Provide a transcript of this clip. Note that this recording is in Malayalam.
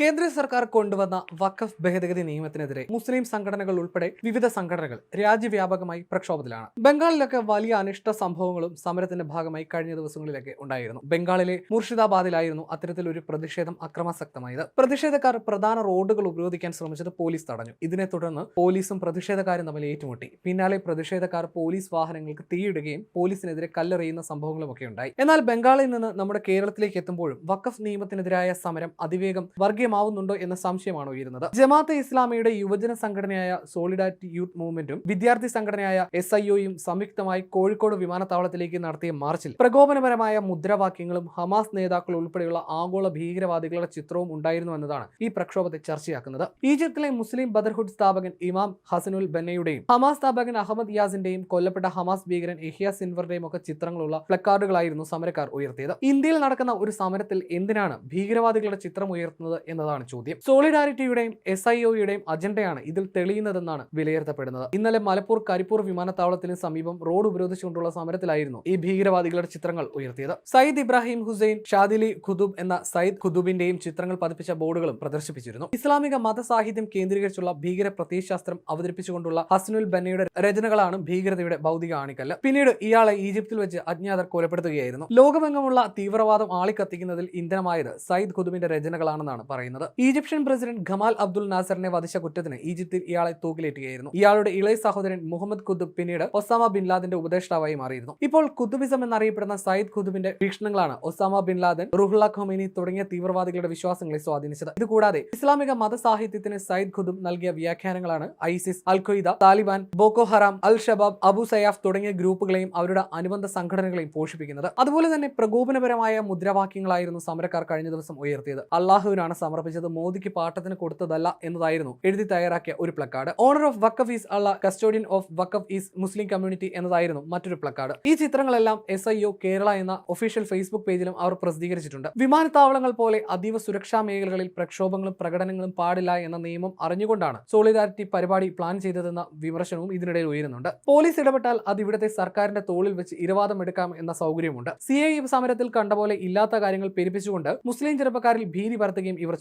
കേന്ദ്ര സർക്കാർ കൊണ്ടുവന്ന വഖഫ് ഭേദഗതി നിയമത്തിനെതിരെ മുസ്ലിം സംഘടനകൾ ഉൾപ്പെടെ വിവിധ സംഘടനകൾ രാജ്യവ്യാപകമായി പ്രക്ഷോഭത്തിലാണ്. ബംഗാളിലൊക്കെ വലിയ അനിഷ്ട സംഭവങ്ങളും സമരത്തിന്റെ ഭാഗമായി കഴിഞ്ഞ ദിവസങ്ങളിലൊക്കെ ഉണ്ടായിരുന്നു. ബംഗാളിലെ മുർഷിദാബാദിലായിരുന്നു അത്തരത്തിലൊരു പ്രതിഷേധം അക്രമാസക്തമായത്. പ്രതിഷേധക്കാർ പ്രധാന റോഡുകൾ ഉപരോധിക്കാൻ ശ്രമിച്ചത് പോലീസ് തടഞ്ഞു. ഇതിനെ തുടർന്ന് പോലീസും പ്രതിഷേധക്കാരും തമ്മിൽ ഏറ്റുമുട്ടി. പിന്നാലെ പ്രതിഷേധക്കാർ പോലീസ് വാഹനങ്ങൾക്ക് തീയിടുകയും പോലീസിനെതിരെ കല്ലെറിയുന്ന സംഭവങ്ങളുമൊക്കെ ഉണ്ടായി. എന്നാൽ ബംഗാളിൽ നിന്ന് നമ്മുടെ കേരളത്തിലേക്ക് എത്തുമ്പോഴും വഖഫ് നിയമത്തിനെതിരായ സമരം അതിവേഗം വർഗീയമാവുന്നുണ്ടോ എന്ന സംശയമാണ് ഉയരുന്നത്. ജമാഅത്തെ ഇസ്ലാമിയുടെ യുവജന സംഘടനയായ സോളിഡാരിറ്റി യൂത്ത് മൂവ്മെന്റും വിദ്യാർത്ഥി സംഘടനയായ SIOയും സംയുക്തമായി കോഴിക്കോട് വിമാനത്താവളത്തിലേക്ക് നടത്തിയ മാർച്ചിൽ പ്രകോപനപരമായ മുദ്രാവാക്യങ്ങളും ഹമാസ് നേതാക്കൾ ഉൾപ്പെടെയുള്ള ആഗോള ഭീകരവാദികളുടെ ചിത്രവും ഉണ്ടായിരുന്നു എന്നതാണ് ഈ പ്രക്ഷോഭത്തെ ചർച്ചയാക്കുന്നത്. ഈജിപ്തിലെ മുസ്ലിം ബ്രദർഹുഡ് സ്ഥാപകൻ ഇമാം ഹസനുൽ ബന്നയുടെയും ഹമാസ് സ്ഥാപകൻ അഹമ്മദ് യാസിന്റെയും കൊല്ലപ്പെട്ട ഹമാസ് ഭീകരൻ യഹ്യ സിൻവറിന്റെയും ഒക്കെ ചിത്രങ്ങളുള്ള പ്ലക്കാർഡുകളായിരുന്നു സമരക്കാർ ഉയർത്തിയത്. ഇന്ത്യയിൽ നടക്കുന്ന ഒരു സമരത്തിൽ എന്തിനാണ് ഭീകരവാദികളുടെ ചിത്രം ഉയർത്തുന്നത് എന്നതാണ് ചോദ്യം. സോളിഡാരിറ്റിയുടെയും SIOയുടെയും അജണ്ടയാണ് ഇതിൽ തെളിയുന്നതെന്നാണ് വിലയിരുത്തപ്പെടുന്നത്. ഇന്നലെ മലപ്പൂർ കരിപ്പൂർ വിമാനത്താവളത്തിന് സമീപം റോഡ് ഉപരോധിച്ചുകൊണ്ടുള്ള സമരത്തിലായിരുന്നു ഈ ഭീകരവാദികളുടെ ചിത്രങ്ങൾ ഉയർത്തിയത്. സയ്യിദ് ഇബ്രാഹിം ഹുസൈൻ ഷാദിലി ഖുദൂബ് എന്ന സയ്യിദ് ഖുദൂബിന്റെയും ചിത്രങ്ങൾ പതിപ്പിച്ച ബോർഡുകളും പ്രദർശിപ്പിച്ചിരുന്നു. ഇസ്ലാമിക മതസാഹിത്യം കേന്ദ്രീകരിച്ചുള്ള ഭീകര പ്രത്യയശാസ്ത്രം അവതരിപ്പിച്ചുകൊണ്ടുള്ള ഹസനുൽ ബന്നയുടെ രചനകളാണ് ഭീകരതയുടെ ഭൗതിക ആണിക്കല്ല്. പിന്നീട് ഇയാളെ ഈജിപ്തിൽ വെച്ച് അജ്ഞാതർ കൊലപ്പെടുത്തുകയായിരുന്നു. ലോകമെങ്ങുമുള്ള തീവ്രവാദം ആളിക്കത്തിക്കുന്നതിൽ ഇന്ധനമായത് സയ്യിദ് ഖുദൂബിന്റെ രചനകളാണെന്നാണ് പറയുന്നത്. ഈജിപ്ഷ്യൻ പ്രസിഡന്റ് ഖമാൽ അബ്ദുൽ നാസറിനെ വധിച്ച കുറ്റത്തിന് ഈജിപ്തിൽ ഇയാളെ തൂക്കിലേറ്റുകയായിരുന്നു. ഇയാളുടെ ഇളയ സഹോദരൻ മുഹമ്മദ് ഖുദൂബ് പിന്നീട് ഒസാമ ബിൻ ലാദന്റെ ഉപദേഷ്ടാവായി മാറിയിരുന്നു. ഇപ്പോൾ ഖുദൂബിസം എന്നറിയപ്പെടുന്ന സയ്യിദ് ഖുദൂബിന്റെ വീക്ഷണങ്ങളാണ് Osama bin Laden, Ruhollah Khomeini തുടങ്ങിയ തീവ്രവാദികളുടെ വിശ്വാസങ്ങളെ സ്വാധീനിച്ചത്. ഇതുകൂടാതെ ഇസ്ലാമിക മതസാഹിത്യത്തിന് സയ്യിദ് ഖുദൂബ് നൽകിയ വ്യാഖ്യാനങ്ങളാണ് ഐസിസ്, അൽ ഖ്വയ്ദ, താലിബാൻ, ബോക്കോ ഹറാം, അൽ ഷബാബ്, അബു സയാഫ് തുടങ്ങിയ ഗ്രൂപ്പുകളെയും അവരുടെ അനുബന്ധ സംഘടനകളെയും പോഷിപ്പിക്കുന്നത്. അതുപോലെ തന്നെ പ്രകോപനപരമായ മുദ്രാവാക്യങ്ങളായിരുന്നു സമരക്കാർ കഴിഞ്ഞ ദിവസം ഉയർത്തിയത്. അള്ളാഹുവിനാണ് സമർപ്പിച്ചത്, മോദിക്ക് പാട്ടത്തിന് കൊടുത്തതല്ല എന്നതായിരുന്നു എഴുതി തയ്യാറാക്കിയ ഒരു placard. Owner of Waqf is Allah, custodian of Waqf is Muslim community എന്നതായിരുന്നു മറ്റൊരു പ്ലക്കാർഡ്. ഈ ചിത്രങ്ങളെല്ലാം SIO കേരള എന്ന ഒഫീഷ്യൽ ഫേസ്ബുക്ക് പേജിലും അവർ പ്രസിദ്ധീകരിച്ചിട്ടുണ്ട്. വിമാനത്താവളങ്ങൾ പോലെ അതീവ സുരക്ഷാ മേഖലകളിൽ പ്രക്ഷോഭങ്ങളും പ്രകടനങ്ങളും പാടില്ല എന്ന നിയമം അറിഞ്ഞുകൊണ്ടാണ് സോളിഡാരിറ്റി പരിപാടി പ്ലാൻ ചെയ്തതെന്ന വിമർശനവും ഇതിനിടയിൽ ഉയരുന്നുണ്ട്. പോലീസ് ഇടപെട്ടാൽ അത് ഇവിടുത്തെ സർക്കാരിന്റെ തോളിൽ വെച്ച് ഇരവാദം എടുക്കാം എന്ന സൗകര്യമുണ്ട്. CAA സമരത്തിൽ കണ്ട പോലെ ഇല്ലാത്ത കാര്യങ്ങൾ പെരുപ്പിച്ചുകൊണ്ട് മുസ്ലിം ചെറുപ്പക്കാരിൽ ഭീതി പരത്തുകയും ഇവർ